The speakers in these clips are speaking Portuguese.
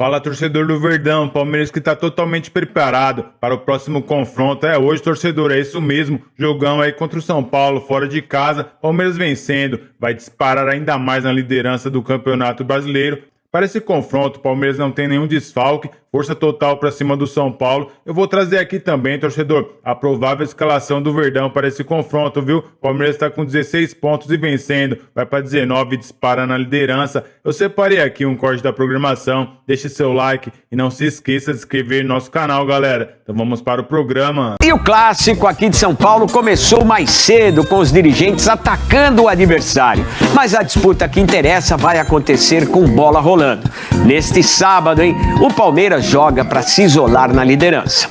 Fala, torcedor do Verdão, Palmeiras que está totalmente preparado para o próximo confronto. Hoje, torcedor, é isso mesmo. Jogão aí contra o São Paulo, fora de casa. Palmeiras vencendo, vai disparar ainda mais na liderança do Campeonato Brasileiro. Para esse confronto, o Palmeiras não tem nenhum desfalque, força total para cima do São Paulo. Eu vou trazer aqui também, torcedor, a provável escalação do Verdão para esse confronto, viu? O Palmeiras está com 16 pontos e vencendo, vai para 19 e dispara na liderança. Eu separei aqui um corte da programação, deixe seu like e não se esqueça de se inscrever no nosso canal, galera. Então vamos para o programa. E o clássico aqui de São Paulo começou mais cedo, com os dirigentes atacando o adversário. Mas a disputa que interessa vai acontecer com bola rolando. Neste sábado, o Palmeiras joga para se isolar na liderança.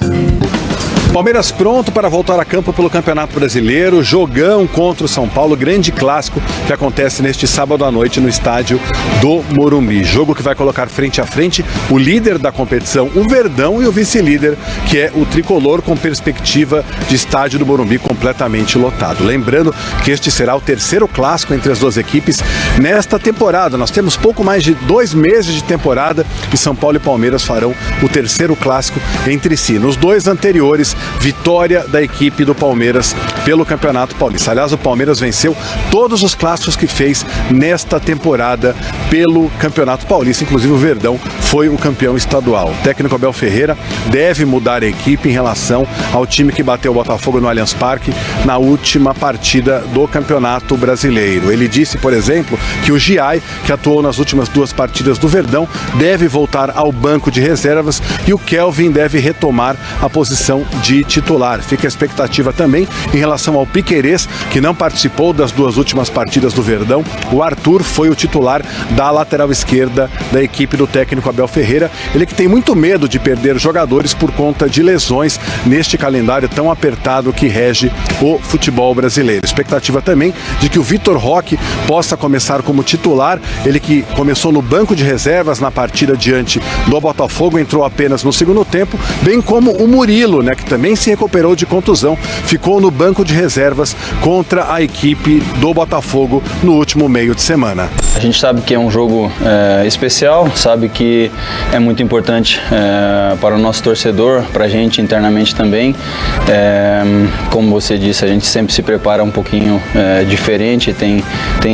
Palmeiras pronto para voltar a campo pelo Campeonato Brasileiro, jogão contra o São Paulo, grande clássico que acontece neste sábado à noite no estádio do Morumbi. Jogo que vai colocar frente a frente o líder da competição, o Verdão, e o vice-líder, que é o Tricolor, com perspectiva de estádio do Morumbi completamente lotado. Lembrando que este será o terceiro clássico entre as duas equipes nesta temporada. Nós temos pouco mais de 2 meses de temporada e São Paulo e Palmeiras farão o terceiro clássico entre si. Nos 2 anteriores, vitória da equipe do Palmeiras pelo Campeonato Paulista. Aliás, o Palmeiras venceu todos os clássicos que fez nesta temporada pelo Campeonato Paulista. Inclusive o Verdão foi o campeão estadual. O técnico Abel Ferreira deve mudar a equipe em relação ao time que bateu o Botafogo no Allianz Parque na última partida do Campeonato Brasileiro. Ele disse, por exemplo, que o Giai, que atuou nas últimas 2 partidas do Verdão, deve voltar ao banco de reservas e o Kelvin deve retomar a posição de titular. Fica a expectativa também em relação ao Piquerez, que não participou das 2 últimas partidas do Verdão. O Arthur foi o titular da lateral esquerda da equipe do técnico Abel Ferreira. Ele que tem muito medo de perder jogadores por conta de lesões neste calendário tão apertado que rege o futebol brasileiro. Expectativa também de que o Vitor Roque possa começar como titular. Ele que começou no banco de reservas na partida diante do Botafogo, entrou apenas no segundo tempo, bem como o Murilo, que também se recuperou de contusão, ficou no banco de reservas contra a equipe do Botafogo no último meio de semana. A gente sabe que é um jogo especial, sabe que é muito importante para o nosso torcedor, para a gente internamente também. Como você disse, a gente sempre se prepara um pouquinho diferente, tem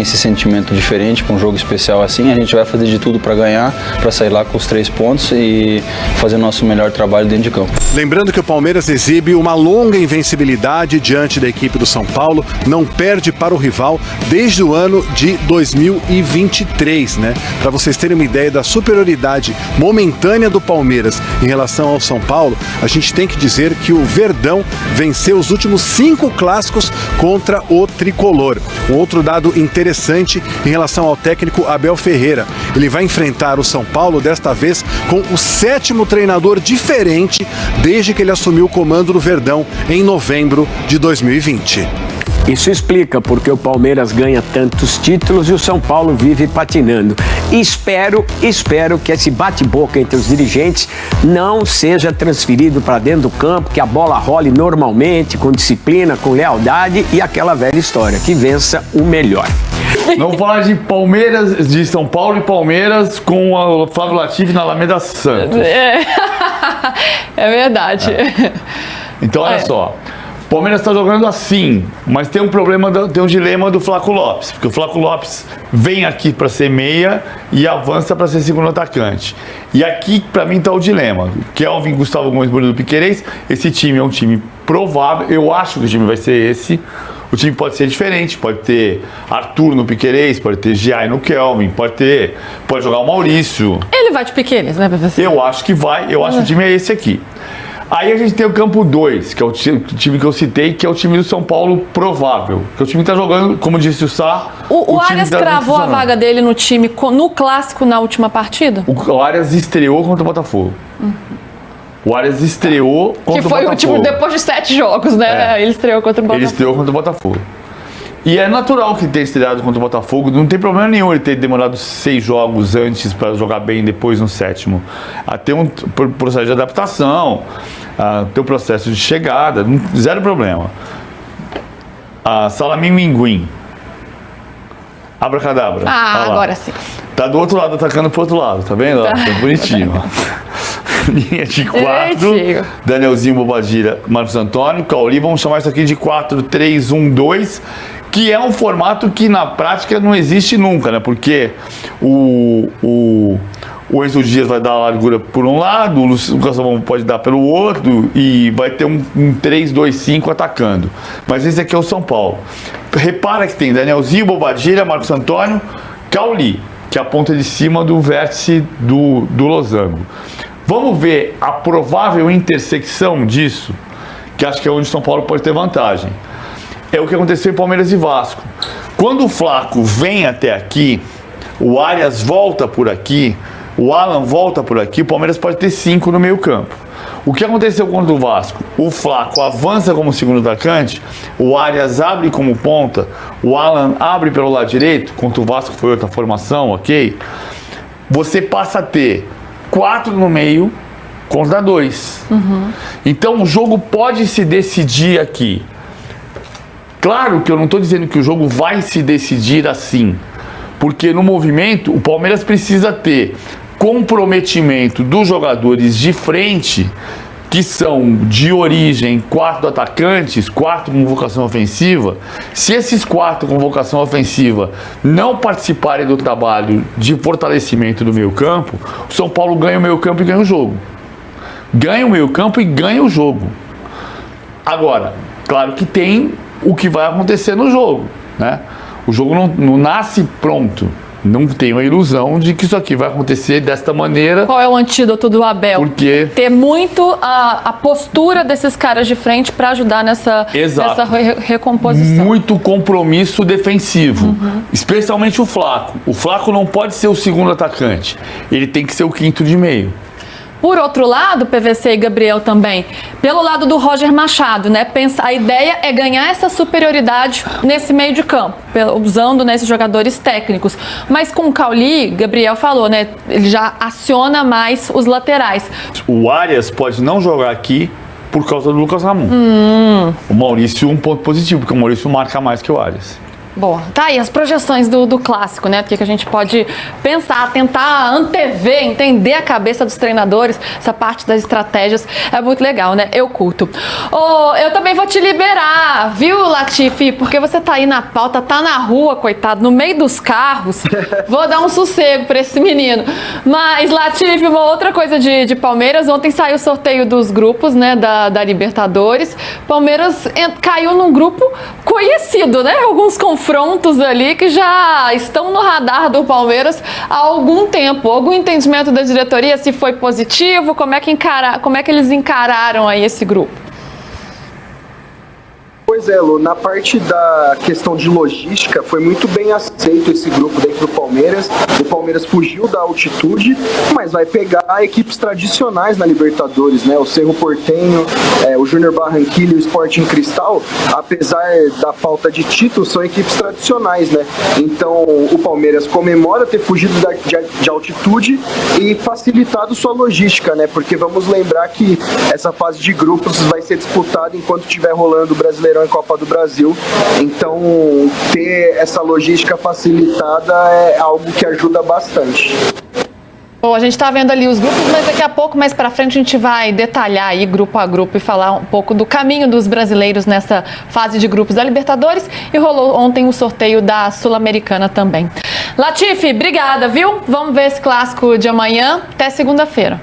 esse sentimento diferente para um jogo especial assim. A gente vai fazer de tudo para ganhar, para sair lá com os 3 pontos e fazer o nosso melhor trabalho dentro de campo. Lembrando que o Palmeiras exibe uma longa invencibilidade diante da equipe do São Paulo, não perde para o rival desde o ano de 2023, Para vocês terem uma ideia da superioridade momentânea do Palmeiras em relação ao São Paulo, a gente tem que dizer que o Verdão venceu os últimos 5 clássicos contra o Tricolor. Um outro dado interessante em relação ao técnico Abel Ferreira. Ele vai enfrentar o São Paulo desta vez com o 7º treinador diferente desde que ele assumiu o comando do Verdão em novembro de 2020. Isso explica porque o Palmeiras ganha tantos títulos e o São Paulo vive patinando. Espero que esse bate-boca entre os dirigentes não seja transferido para dentro do campo, que a bola role normalmente, com disciplina, com lealdade e aquela velha história, que vença o melhor. Vamos falar de Palmeiras, de São Paulo e Palmeiras com o Flávio Latifi na Alameda Santos. É verdade. Então, olha só. O Palmeiras está jogando assim, mas tem um dilema do Flaco Lopes, porque o Flaco Lopes vem aqui para ser meia e avança para ser segundo atacante. E aqui, para mim, está o dilema. Kelvin, Gustavo Gomes, Murilo, Piquerez. Esse time é um time provável, eu acho que o time vai ser esse. O time pode ser diferente, pode ter Arthur no Piquerez, pode ter Giai no Kelvin, pode jogar o Maurício. Ele vai de Piquerez, né, professor? Eu acho que vai, eu acho que o time é esse aqui. Aí a gente tem o campo 2, que é o time que eu citei, que é o time do São Paulo provável. Que é o time que está jogando, como disse o Sá. O Arias cravou a vaga dele no time, no clássico, na última partida? O Arias estreou contra o Botafogo. O Arias estreou contra o Botafogo. Que foi, depois de 7 jogos, né? Ele estreou contra o Botafogo. Ele estreou contra o Botafogo. E é natural que ele tenha estreado contra o Botafogo, não tem problema nenhum ele ter demorado 6 jogos antes para jogar bem depois no 7º. Tem um processo de adaptação, tem um processo de chegada, zero problema. Salamin Minguim. Abracadabra. Agora sim. Tá do outro lado, atacando pro outro lado, tá vendo? Tá bonitinho, ó. Linha de 4, Danielzinho, Bobadilla, Marcos Antônio, Cauli, vamos chamar isso aqui de 4-3-1-2, que é um formato que na prática não existe nunca, né? Porque o Enzo Dias vai dar a largura por um lado, o Lucas Salomão pode dar pelo outro e vai ter um 3-2-5 atacando. Mas esse aqui é o São Paulo. Repara que tem Danielzinho, Bobadilla, Marcos Antônio, Cauli, que é a ponta de cima do vértice do losango. Vamos ver a provável intersecção disso, que acho que é onde o São Paulo pode ter vantagem. É o que aconteceu em Palmeiras e Vasco. Quando o Flaco vem até aqui, o Arias volta por aqui, o Alan volta por aqui, o Palmeiras pode ter 5 no meio campo. O que aconteceu contra o Vasco? O Flaco avança como segundo atacante, o Arias abre como ponta, o Alan abre pelo lado direito, contra o Vasco foi outra formação, ok? Você passa a ter 4 no meio contra 2. Então o jogo pode se decidir aqui. Claro que eu não estou dizendo que o jogo vai se decidir assim, porque no movimento o Palmeiras precisa ter comprometimento dos jogadores de frente, que são de origem 4 atacantes, 4 com vocação ofensiva. Se esses 4 com vocação ofensiva não participarem do trabalho de fortalecimento do meio campo, o São Paulo ganha o meio campo e ganha o jogo. Ganha o meio campo e ganha o jogo. Agora, claro que tem o que vai acontecer no jogo, né? O jogo não nasce pronto. Não tenho a ilusão de que isso aqui vai acontecer desta maneira. Qual é o antídoto do Abel? Porque ter muito a postura desses caras de frente para ajudar nessa recomposição. Muito compromisso defensivo, especialmente o Flaco. O Flaco não pode ser o segundo atacante, ele tem que ser o quinto de meio. Por outro lado, PVC e Gabriel também, pelo lado do Roger Machado, né? A ideia é ganhar essa superioridade nesse meio de campo, usando esses jogadores técnicos. Mas com o Cauli, Gabriel falou, né? Ele já aciona mais os laterais. O Arias pode não jogar aqui por causa do Lucas Ramon. O Maurício, um ponto positivo, porque o Maurício marca mais que o Arias. Boa. Tá aí as projeções do clássico, né? O que a gente pode pensar, tentar antever, entender a cabeça dos treinadores, essa parte das estratégias é muito legal, né? Eu curto. Eu também vou te liberar, viu, Latifi? Porque você tá aí na pauta, tá na rua, coitado, no meio dos carros. Vou dar um sossego pra esse menino. Mas, Latifi, uma outra coisa de Palmeiras, ontem saiu o sorteio dos grupos, né, da Libertadores. Palmeiras caiu num grupo conhecido, né? Alguns confrontos ali que já estão no radar do Palmeiras há algum tempo. Algum entendimento da diretoria, se foi positivo, como é que eles encararam aí esse grupo? Pois é, Lu, na parte da questão de logística, foi muito bem aceito esse grupo dentro do Palmeiras. O Palmeiras fugiu da altitude, mas vai pegar equipes tradicionais na Libertadores, né? O Cerro Porteño, o Júnior Barranquilla e o Sporting Cristal, apesar da falta de títulos, são equipes tradicionais, né? Então, o Palmeiras comemora ter fugido de altitude e facilitado sua logística, né? Porque vamos lembrar que essa fase de grupos vai ser disputada enquanto estiver rolando o Brasileirão e Copa do Brasil, então ter essa logística facilitada é algo que ajuda bastante. Bom, a gente está vendo ali os grupos, mas daqui a pouco, mais para frente, a gente vai detalhar aí grupo a grupo e falar um pouco do caminho dos brasileiros nessa fase de grupos da Libertadores, e rolou ontem o sorteio da Sul-Americana também. Latifi, obrigada, viu? Vamos ver esse clássico de amanhã. Até segunda-feira.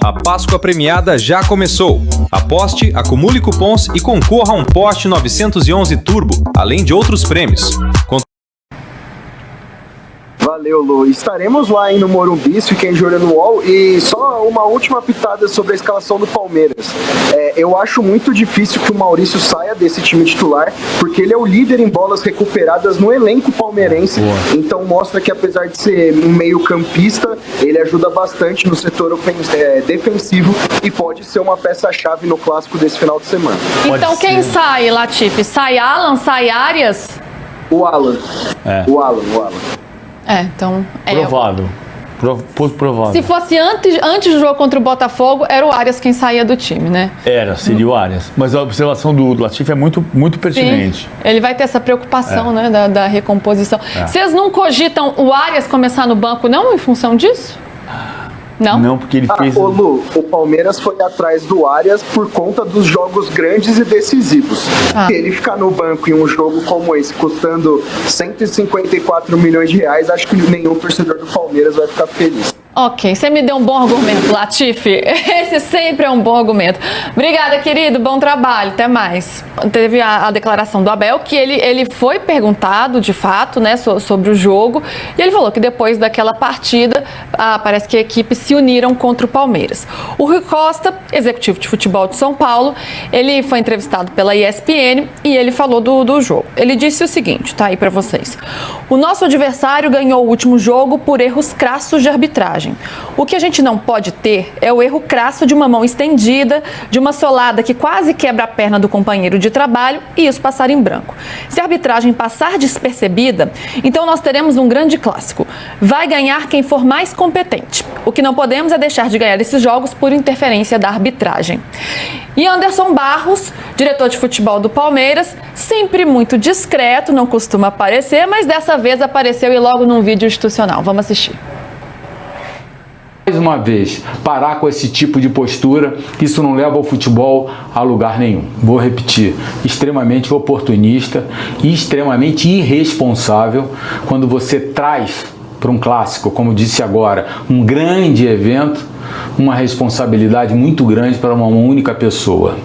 A Páscoa premiada já começou. Aposte, acumule cupons e concorra a um Porsche 911 Turbo, além de outros prêmios. Valeu, Lu. Estaremos lá no Morumbi, fiquem de olho no UOL. E só uma última pitada sobre a escalação do Palmeiras. Eu acho muito difícil que o Maurício saia desse time titular, porque ele é o líder em bolas recuperadas no elenco palmeirense. Então mostra que, apesar de ser um meio campista, ele ajuda bastante no setor defensivo e pode ser uma peça-chave no clássico desse final de semana. Então quem sai, Latifi? Sai Alan? Sai Arias? O Alan. O Alan. Então provável. provável. Se fosse antes do jogo contra o Botafogo, era o Arias quem saía do time, né? Seria o Arias. Mas a observação do Latifi é muito pertinente. Sim, ele vai ter essa preocupação, né, da recomposição. Vocês não cogitam o Arias começar no banco, não, em função disso? Não? Não, porque ele fez... Ô Lu, o Palmeiras foi atrás do Arias por conta dos jogos grandes e decisivos. Se ele ficar no banco em um jogo como esse, custando 154 milhões de reais, acho que nenhum torcedor do Palmeiras vai ficar feliz. Ok, você me deu um bom argumento, Latifi. Esse sempre é um bom argumento. Obrigada, querido. Bom trabalho. Até mais. Teve a declaração do Abel, que ele foi perguntado, de fato, né, sobre o jogo. E ele falou que depois daquela partida, parece que a equipe se uniram contra o Palmeiras. O Rui Costa, executivo de futebol de São Paulo, ele foi entrevistado pela ESPN e ele falou do jogo. Ele disse o seguinte, tá aí pra vocês. O nosso adversário ganhou o último jogo por erros crassos de arbitragem. O que a gente não pode ter é o erro crasso de uma mão estendida, de uma solada que quase quebra a perna do companheiro de trabalho e isso passar em branco. Se a arbitragem passar despercebida, então nós teremos um grande clássico. Vai ganhar quem for mais competente. O que não podemos é deixar de ganhar esses jogos por interferência da arbitragem. E Anderson Barros, diretor de futebol do Palmeiras, sempre muito discreto, não costuma aparecer, mas dessa vez apareceu e logo num vídeo institucional. Vamos assistir. Mais uma vez, parar com esse tipo de postura, isso não leva o futebol a lugar nenhum. Vou repetir, extremamente oportunista e extremamente irresponsável quando você traz para um clássico, como disse agora, um grande evento, uma responsabilidade muito grande para uma única pessoa.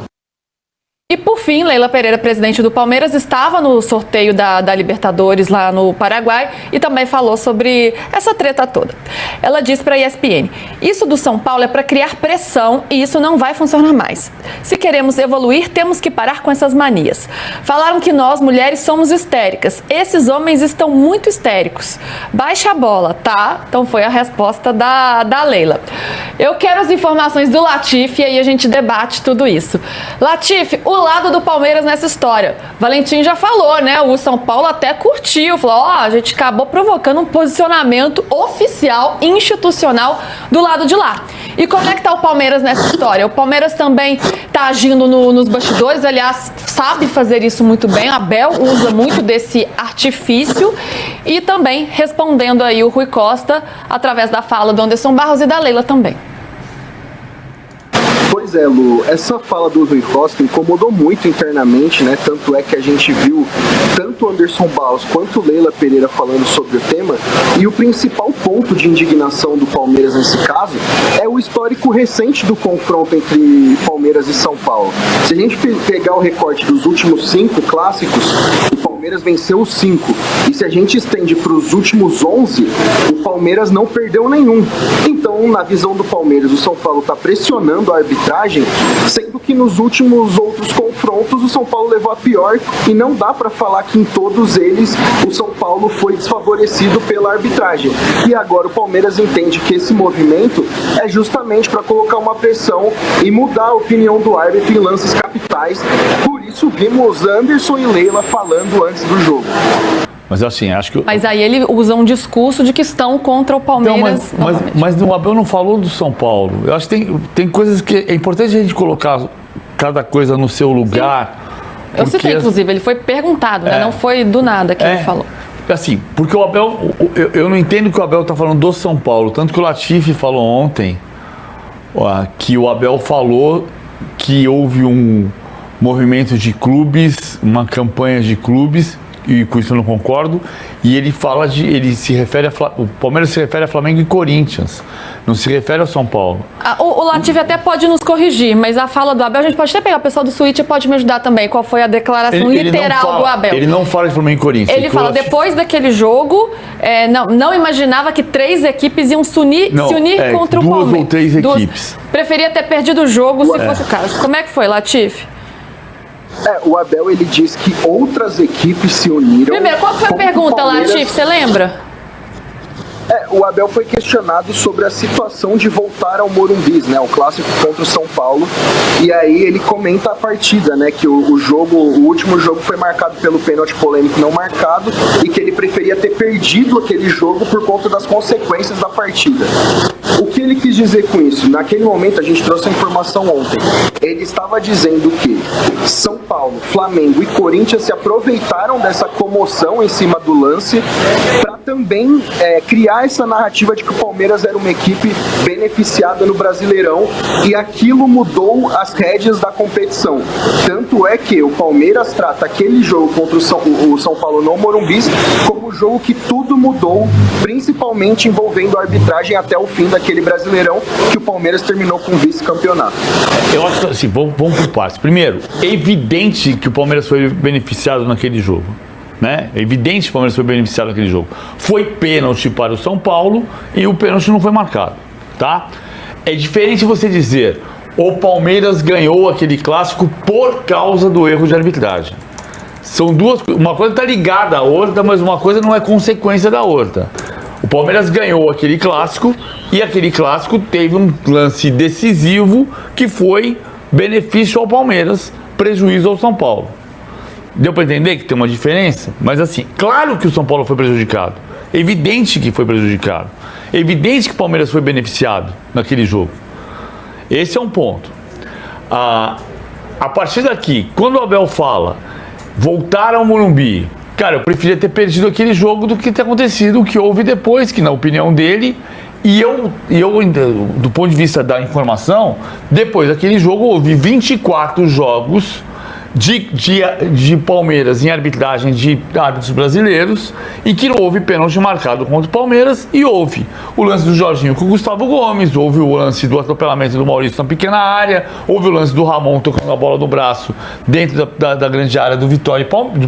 E por fim, Leila Pereira, presidente do Palmeiras, estava no sorteio da Libertadores lá no Paraguai e também falou sobre essa treta toda. Ela disse para a ESPN, isso do São Paulo é para criar pressão e isso não vai funcionar mais. Se queremos evoluir, temos que parar com essas manias. Falaram que nós, mulheres, somos histéricas. Esses homens estão muito histéricos. Baixa a bola, tá? Então foi a resposta da Leila. Eu quero as informações do Latifi e aí a gente debate tudo isso. Latifi, o lado do Palmeiras nessa história. Valentim já falou, né? O São Paulo até curtiu, falou, a gente acabou provocando um posicionamento oficial, institucional do lado de lá. E como é que tá o Palmeiras nessa história? O Palmeiras também tá agindo nos bastidores, aliás, sabe fazer isso muito bem. A Abel usa muito desse artifício e também respondendo aí o Rui Costa através da fala do Anderson Barros e da Leila também. Pois é, Lu, essa fala do Rui Costa incomodou muito internamente, né? Tanto é que a gente viu tanto Anderson Barros quanto Leila Pereira falando sobre o tema, e o principal ponto de indignação do Palmeiras nesse caso é o histórico recente do confronto entre Palmeiras e São Paulo. Se a gente pegar o recorte dos últimos 5 clássicos, o Palmeiras venceu os 5, e se a gente estende para os últimos 11, o Palmeiras não perdeu nenhum. Então, na visão do Palmeiras, o São Paulo está pressionando a arbitragem, sendo que nos últimos outros confrontos o São Paulo levou a pior, e não dá para falar que em todos eles o São Paulo foi desfavorecido pela arbitragem. E agora o Palmeiras entende que esse movimento é justamente para colocar uma pressão e mudar a opinião do árbitro em lances capitais. Por isso vimos Anderson e Leila falando antes do jogo. Mas assim, acho que... Mas aí ele usa um discurso de que estão contra o Palmeiras. Mas o Abel não falou do São Paulo. Eu acho que tem coisas que é importante a gente colocar cada coisa no seu lugar. Eu citei, inclusive, ele foi perguntado, né? Não foi do nada que ele falou. Assim, porque o Abel... Eu não entendo que o Abel está falando do São Paulo. Tanto que o Latifi falou ontem que o Abel falou que houve um movimento de clubes, uma campanha de clubes, e com isso eu não concordo, e ele fala ele se refere o Palmeiras se refere a Flamengo e Corinthians, não se refere ao São Paulo. O Latifi até pode nos corrigir, mas a fala do Abel, a gente pode até pegar o pessoal do Switch e pode me ajudar também, qual foi a declaração literal do Abel. Ele não fala de Flamengo e Corinthians. Ele fala, depois daquele jogo, não imaginava que 3 equipes iam se unir contra o Palmeiras. 2 ou 3 equipes. Preferia ter perdido o jogo se fosse o caso. Como é que foi, Latifi? O Abel, ele diz que outras equipes se uniram. Primeiro, qual foi a pergunta, Latifi? Você lembra? O Abel foi questionado sobre a situação de voltar ao Morumbi, né, o clássico contra o São Paulo, e aí ele comenta a partida, né, que o último jogo foi marcado pelo pênalti polêmico não marcado e que ele preferia ter perdido aquele jogo por conta das consequências da partida. O que ele quis dizer com isso? Naquele momento, a gente trouxe a informação ontem, ele estava dizendo que São Paulo, Flamengo e Corinthians se aproveitaram dessa comoção em cima do lance para também criar essa narrativa de que o Palmeiras era uma equipe beneficiada no Brasileirão e aquilo mudou as rédeas da competição. Tanto é que o Palmeiras trata aquele jogo contra o São Paulo no Morumbi como o jogo que tudo mudou, principalmente envolvendo a arbitragem até o fim daquele Brasileirão que o Palmeiras terminou com vice-campeonato. Eu acho que assim, vamos por partes. Primeiro, é evidente que o Palmeiras foi beneficiado naquele jogo. Né? É evidente que o Palmeiras foi beneficiado naquele jogo. Foi pênalti para o São Paulo e o pênalti não foi marcado, tá? É diferente você dizer o Palmeiras ganhou aquele clássico por causa do erro de arbitragem. São duas, uma coisa está ligada à outra, mas uma coisa não é consequência da outra. O Palmeiras ganhou aquele clássico e aquele clássico teve um lance decisivo que foi benefício ao Palmeiras, prejuízo ao São Paulo. Deu para entender que tem uma diferença? Mas assim, claro que o São Paulo foi prejudicado. Evidente que foi prejudicado. Evidente que o Palmeiras foi beneficiado naquele jogo. Esse é um ponto. A partir daqui, quando o Abel fala voltar ao Morumbi, cara, eu preferia ter perdido aquele jogo do que ter acontecido o que houve depois, que na opinião dele, e eu do ponto de vista da informação, depois daquele jogo houve 24 jogos de Palmeiras em arbitragem de árbitros brasileiros e que não houve pênalti marcado contra o Palmeiras e houve o lance do Jorginho com o Gustavo Gomes, houve o lance do atropelamento do Maurício na pequena área, houve o lance do Ramon tocando a bola no braço dentro da grande área do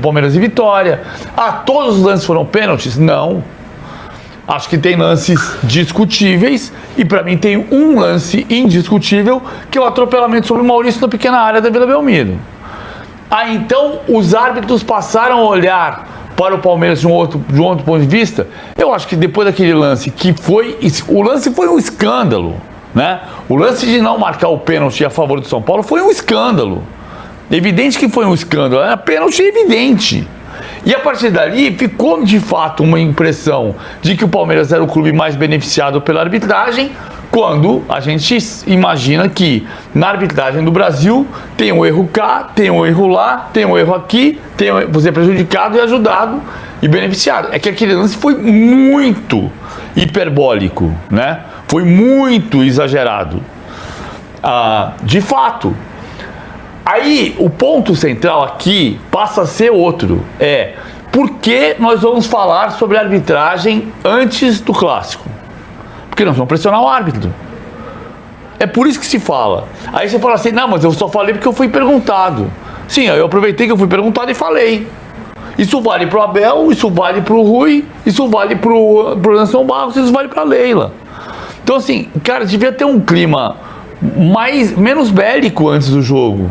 Palmeiras e Vitória. Todos os lances foram pênaltis? Não. Acho que tem lances discutíveis e para mim tem um lance indiscutível que é o atropelamento sobre o Maurício na pequena área da Vila Belmiro. Então os árbitros passaram a olhar para o Palmeiras de um outro ponto de vista. Eu acho que depois daquele lance o lance foi um escândalo, né? O lance de não marcar o pênalti a favor do São Paulo foi um escândalo. Evidente que foi um escândalo, era pênalti evidente. E a partir dali ficou de fato uma impressão de que o Palmeiras era o clube mais beneficiado pela arbitragem, quando a gente imagina que na arbitragem do Brasil tem um erro cá, tem um erro lá, tem um erro aqui, você é prejudicado e ajudado e beneficiado. É que aquele lance foi muito hiperbólico, né? Foi muito exagerado. De fato. Aí o ponto central aqui passa a ser outro. Por que nós vamos falar sobre arbitragem antes do clássico? Porque nós vamos pressionar o árbitro. É por isso que se fala. Aí você fala assim, não, mas eu só falei porque eu fui perguntado. Sim, eu aproveitei que eu fui perguntado e falei. Isso vale pro Abel, isso vale pro Rui, isso vale pro Anderson Barros, isso vale pra Leila. Então assim, cara, devia ter um clima menos bélico antes do jogo.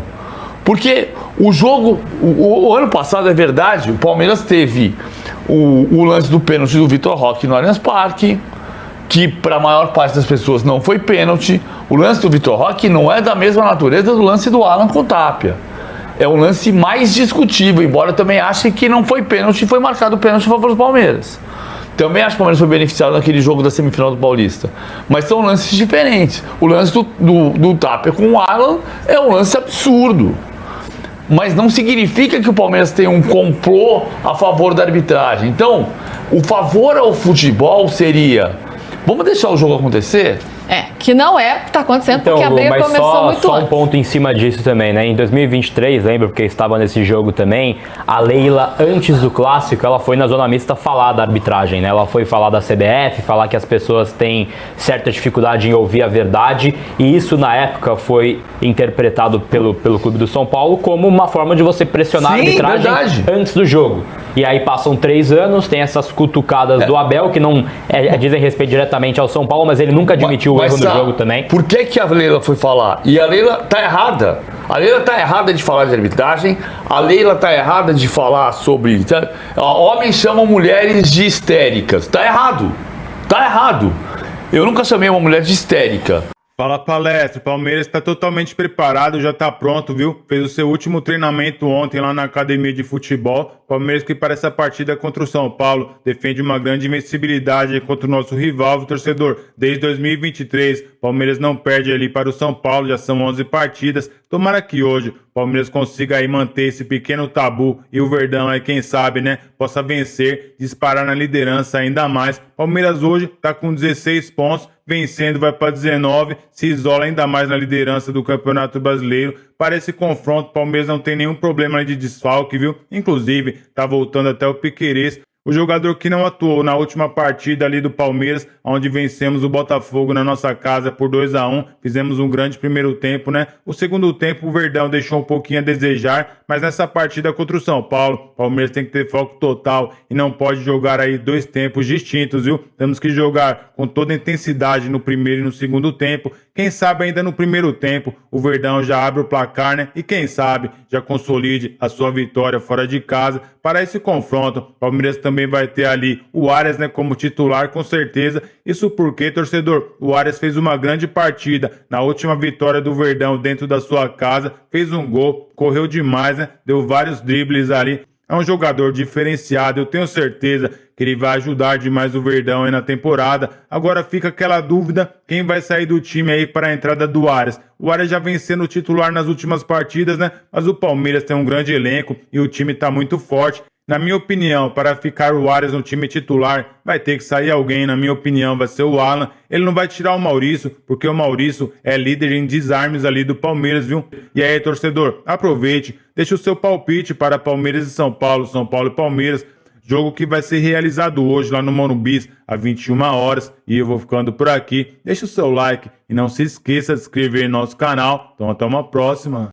Porque o jogo, o ano passado, é verdade, o Palmeiras teve o lance do pênalti do Vitor Roque no Allianz Parque, que para a maior parte das pessoas não foi pênalti. O lance do Vitor Roque não é da mesma natureza do lance do Alan com o Tapia. É um lance mais discutível, embora eu também ache que não foi pênalti e foi marcado pênalti a favor do Palmeiras. Também acho que o Palmeiras foi beneficiado naquele jogo da semifinal do Paulista. Mas são lances diferentes. O lance do Tapia com o Alan é um lance absurdo. Mas não significa que o Palmeiras tem um complô a favor da arbitragem. Então, o favor ao futebol seria: vamos deixar o jogo acontecer? Que não é o que está acontecendo, então, porque a briga começou muito só antes. Um ponto em cima disso também, né? Em 2023, lembra, porque estava nesse jogo também, a Leila, antes do clássico, ela foi na zona mista falar da arbitragem, né? Ela foi falar da CBF, falar que as pessoas têm certa dificuldade em ouvir a verdade, e isso na época foi interpretado pelo Clube do São Paulo como uma forma de você pressionar a arbitragem antes do jogo. E aí passam 3 anos, tem essas cutucadas do Abel, que não dizem respeito diretamente ao São Paulo, mas ele nunca admitiu o erro no jogo também. Por que a Leila foi falar? E a Leila tá errada. A Leila tá errada de falar de arbitragem, a Leila tá errada de falar sobre... Homens chamam mulheres de histéricas. Tá errado. Tá errado. Eu nunca chamei uma mulher de histérica. Fala Palestra, o Palmeiras está totalmente preparado, já está pronto, viu? Fez o seu último treinamento ontem lá na academia de futebol. Palmeiras que para essa partida contra o São Paulo defende uma grande invencibilidade contra o nosso rival, o torcedor. Desde 2023, Palmeiras não perde ali para o São Paulo, já são 11 partidas. Tomara que hoje o Palmeiras consiga aí manter esse pequeno tabu e o Verdão aí, quem sabe, né, possa vencer, disparar na liderança ainda mais. Palmeiras hoje está com 16 pontos, vencendo vai para 19, se isola ainda mais na liderança do Campeonato Brasileiro. Para esse confronto, o Palmeiras não tem nenhum problema de desfalque, viu? Inclusive, tá voltando até o Piquerez, o jogador que não atuou na última partida ali do Palmeiras, onde vencemos o Botafogo na nossa casa por 2-1, fizemos um grande primeiro tempo, né? O segundo tempo o Verdão deixou um pouquinho a desejar, mas nessa partida contra o São Paulo, o Palmeiras tem que ter foco total e não pode jogar aí dois tempos distintos, viu? Temos que jogar com toda a intensidade no primeiro e no segundo tempo. Quem sabe ainda no primeiro tempo o Verdão já abre o placar, né? E quem sabe já consolide a sua vitória fora de casa. Para esse confronto, o Palmeiras também vai ter ali o Arias, né, como titular, com certeza. Isso porque, torcedor, o Arias fez uma grande partida na última vitória do Verdão dentro da sua casa, fez um gol, correu demais, né? Deu vários dribles ali. É um jogador diferenciado, eu tenho certeza que ele vai ajudar demais o Verdão aí na temporada. Agora fica aquela dúvida, quem vai sair do time aí para a entrada do Arias? O Arias já vem sendo titular nas últimas partidas, né? Mas o Palmeiras tem um grande elenco e o time está muito forte. Na minha opinião, para ficar o Arias no time titular, vai ter que sair alguém, na minha opinião, vai ser o Alan. Ele não vai tirar o Maurício, porque o Maurício é líder em desarmes ali do Palmeiras, viu? E aí, torcedor, aproveite, deixa o seu palpite para Palmeiras e São Paulo e Palmeiras. Jogo que vai ser realizado hoje lá no Morumbi, às 21 horas. E eu vou ficando por aqui. Deixa o seu like e não se esqueça de se inscrever no nosso canal. Então até uma próxima.